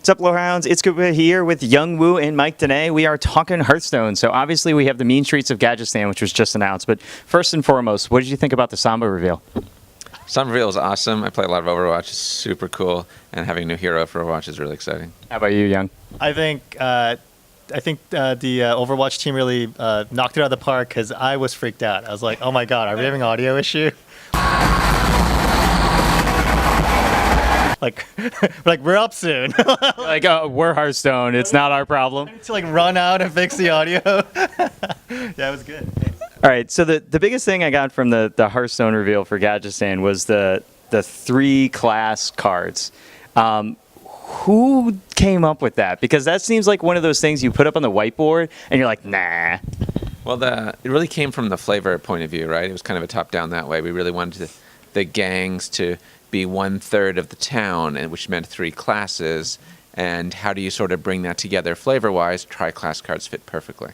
What's up, Lowhounds? It's Koopa here with Young Woo and Mike Dene. We are talking Hearthstone. So obviously we have the Mean Streets of Gadgetzan, which was just announced. But first and foremost, what did you think about the Samba reveal? Samba reveal is awesome. I play a lot of Overwatch. It's super cool. And having a new hero for Overwatch is really exciting. How about you, Young? I think the Overwatch team really knocked it out of the park because I was freaked out. I was like, oh my god, are we having an audio issue? like we're up soon. Like, we're Hearthstone. It's not our problem. To run out and fix the audio. Yeah, it was good. All right, so the biggest thing I got from the Hearthstone reveal for Gadgetzan was the 3 class cards. Who came up with that? Because that seems like one of those things you put up on the whiteboard and you're like, nah. Well, it really came from the flavor point of view, right? It was kind of a top-down that way. We really wanted the gangs to be 1/3 of the town, and which meant 3 classes. And how do you sort of bring that together flavor-wise? Tri-class cards fit perfectly.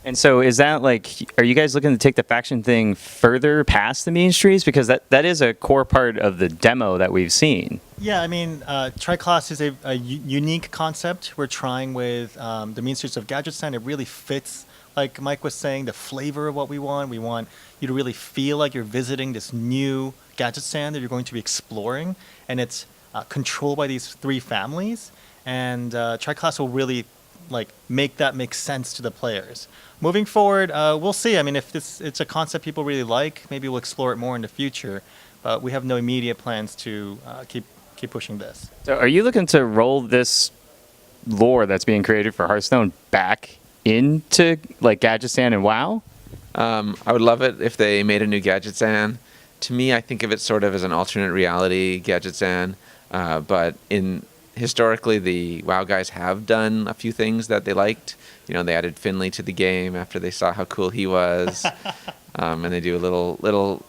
And so is that are you guys looking to take the faction thing further past the Mean Streets? Because that is a core part of the demo that we've seen. Yeah, I mean, Tri-class is a unique concept we're trying with the Mean Streets of Gadgetzan. It really fits, like Mike was saying, the flavor of what we want. We want you to really feel like you're visiting this new Gadgetzan that you're going to be exploring. And it's controlled by these 3 families. And Tri-class will really make that make sense to the players. Moving forward, we'll see. I mean, if it's a concept people really like, maybe we'll explore it more in the future. But we have no immediate plans to keep pushing this. So are you looking to roll this lore that's being created for Hearthstone back into Gadgetzan and WoW? I would love it if they made a new Gadgetzan. To me, I think of it sort of as an alternate reality Gadgetzan. But historically, the WoW guys have done a few things that they liked. You know, they added Finley to the game after they saw how cool he was. And they do little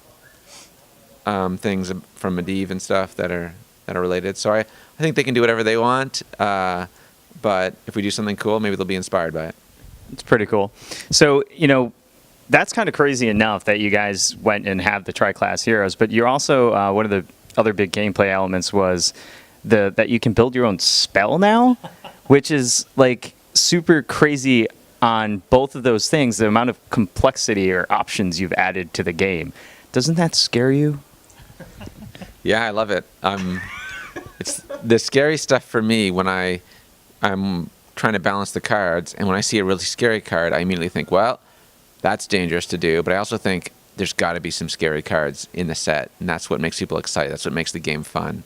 things from Medivh and stuff that are related. So I think they can do whatever they want. But if we do something cool, maybe they'll be inspired by it. It's pretty cool. So, that's kind of crazy enough that you guys went and have the tri-class heroes. But you're also, one of the other big gameplay elements was that you can build your own spell now, which is super crazy on both of those things, the amount of complexity or options you've added to the game. Doesn't that scare you? Yeah, I love it. It's the scary stuff for me when I'm trying to balance the cards, and when I see a really scary card, I immediately think, well, that's dangerous to do. But I also think there's got to be some scary cards in the set, and that's what makes people excited. That's what makes the game fun.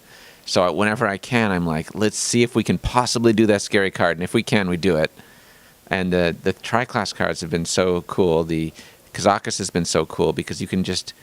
So whenever I can, I'm like, let's see if we can possibly do that scary card, and if we can, we do it. And the tri-class cards have been so cool. The Kazakus has been so cool because you can just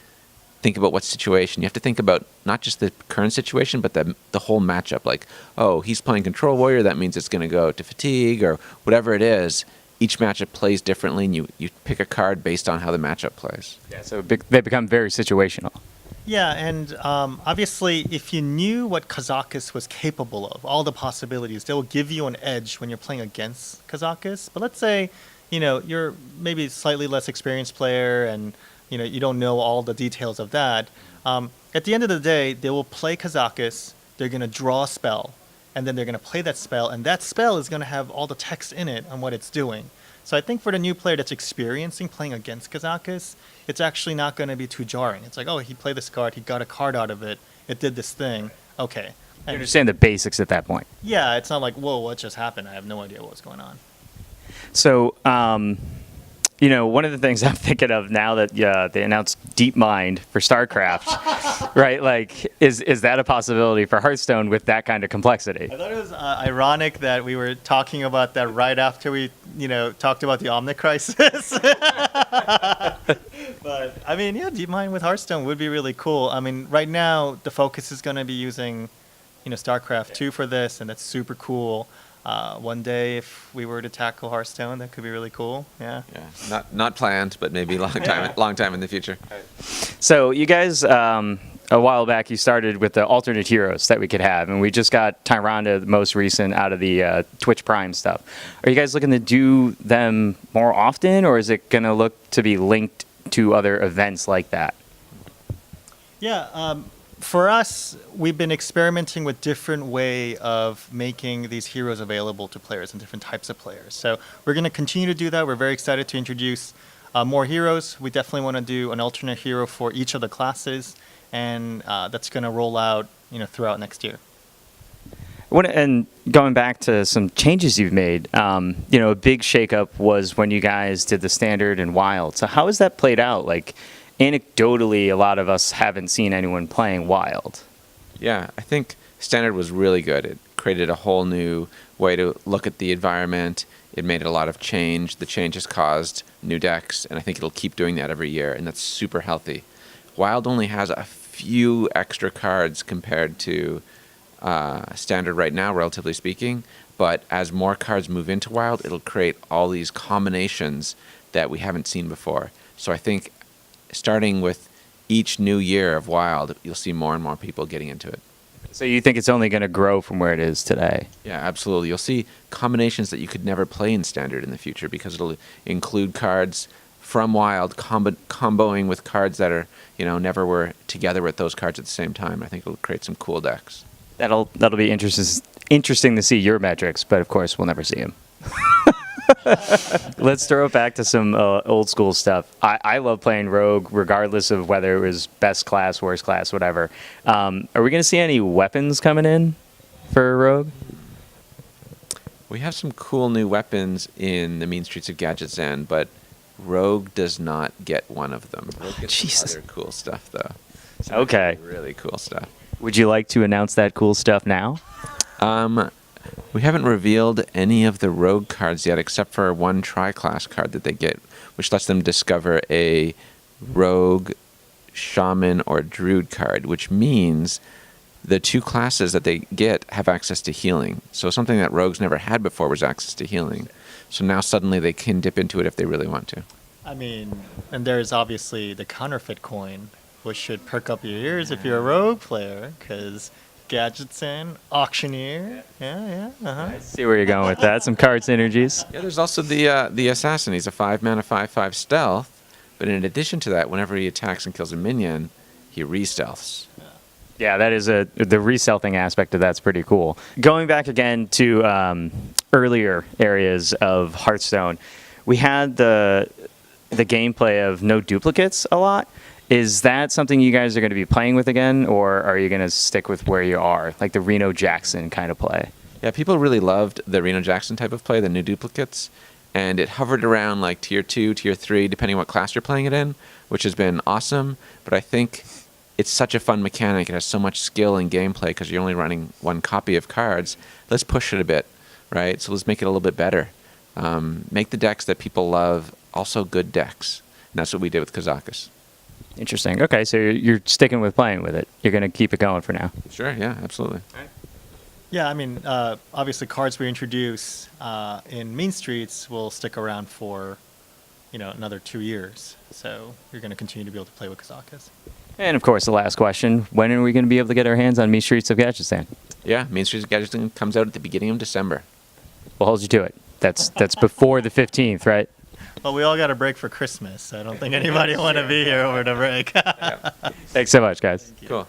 think about what situation. You have to think about not just the current situation, but the whole matchup. Like, oh, he's playing Control Warrior, that means it's going to go to Fatigue, or whatever it is. Each matchup plays differently, and you pick a card based on how the matchup plays. Yeah, so they become very situational. Yeah, and obviously, if you knew what Kazakus was capable of, all the possibilities, they will give you an edge when you're playing against Kazakus. But let's say, you're maybe a slightly less experienced player, and you don't know all the details of that. At the end of the day, they will play Kazakus. They're going to draw a spell, and then they're going to play that spell, and that spell is going to have all the text in it on what it's doing. So I think for the new player that's experiencing playing against Kazakus, it's actually not going to be too jarring. It's like, oh, he played this card, he got a card out of it, it did this thing, okay. You understand the basics at that point. Yeah, it's not like, whoa, what just happened? I have no idea what was going on. So, one of the things I'm thinking of now that they announced Deepmind for StarCraft, right? Is that a possibility for Hearthstone with that kind of complexity? I thought it was ironic that we were talking about that right after we, talked about the Omnic Crisis. But, I mean, yeah, Deepmind with Hearthstone would be really cool. I mean, right now, the focus is going to be using, StarCraft 2 for this, and that's super cool. One day, if we were to tackle Hearthstone, that could be really cool. Yeah. Yeah. Not planned, but maybe long time in the future. So you guys, a while back, you started with the alternate heroes that we could have, and we just got Tyrande, the most recent, out of the Twitch Prime stuff. Are you guys looking to do them more often, or is it going to look to be linked to other events like that? Yeah. for us, we've been experimenting with different way of making these heroes available to players and different types of players. So we're going to continue to do that. We're very excited to introduce more heroes. We definitely want to do an alternate hero for each of the classes, and that's going to roll out, throughout next year. And going back to some changes you've made, a big shakeup was when you guys did the standard and wild. So how has that played out? Like, anecdotally, a lot of us haven't seen anyone playing wild. Yeah, I think standard was really good. It created a whole new way to look at the environment. It made it a lot of change. The change has caused new decks, and I think it'll keep doing that every year, and that's super healthy. Wild only has a few extra cards compared to standard right now, relatively speaking, but as more cards move into wild, it'll create all these combinations that we haven't seen before. So I think starting with each new year of wild, you'll see more and more people getting into it. So you think it's only going to grow from where it is today? Yeah, absolutely. You'll see combinations that you could never play in standard in the future because it'll include cards from wild comboing with cards that are, never were together with those cards at the same time. I think it'll create some cool decks. That'll be interesting to see your metrics, but of course we'll never see them. Let's throw it back to some old school stuff. I love playing Rogue, regardless of whether it was best class, worst class, whatever. Are we going to see any weapons coming in for Rogue? We have some cool new weapons in the Mean Streets of Gadgetzan, but Rogue does not get one of them. Rogue gets some other cool stuff, though. Okay. Really cool stuff. Would you like to announce that cool stuff now? We haven't revealed any of the Rogue cards yet, except for one tri-class card that they get, which lets them discover a Rogue, Shaman, or Druid card, which means the two classes that they get have access to healing. So something that Rogues never had before was access to healing. So now suddenly they can dip into it if they really want to. I mean, and there's obviously the counterfeit coin, which should perk up your ears if you're a Rogue player, because Gadgetzan, Auctioneer, I see where you're going with that. Some card synergies. Yeah, there's also the Assassin. He's a 5-mana 5/5 stealth, but in addition to that, whenever he attacks and kills a minion, he re-stealths. Yeah, that is the reselling aspect of that's pretty cool. Going back again to earlier areas of Hearthstone, we had the gameplay of no duplicates a lot. Is that something you guys are going to be playing with again, or are you going to stick with where you are, like the Reno Jackson kind of play? Yeah, people really loved the Reno Jackson type of play, the new duplicates, and it hovered around like tier 2, tier 3, depending on what class you're playing it in, which has been awesome. But I think it's such a fun mechanic. It has so much skill in gameplay because you're only running one copy of cards. Let's push it a bit, right? So let's make it a little bit better. Make the decks that people love also good decks. And that's what we did with Kazakus. Interesting. Okay, so you're sticking with playing with it. You're going to keep it going for now. Sure, yeah, absolutely. Yeah, I mean, obviously cards we introduce in Mean Streets will stick around for, another 2 years. So you're going to continue to be able to play with Kazakus. And of course, the last question: when are we going to be able to get our hands on Mean Streets of Gadgetzan? Yeah, Mean Streets of Gadgetzan comes out at the beginning of December. We'll hold you to it. That's before the 15th, right? Well, we all got a break for Christmas, so I don't think anybody want to be here over the break. Thanks so much, guys. Cool.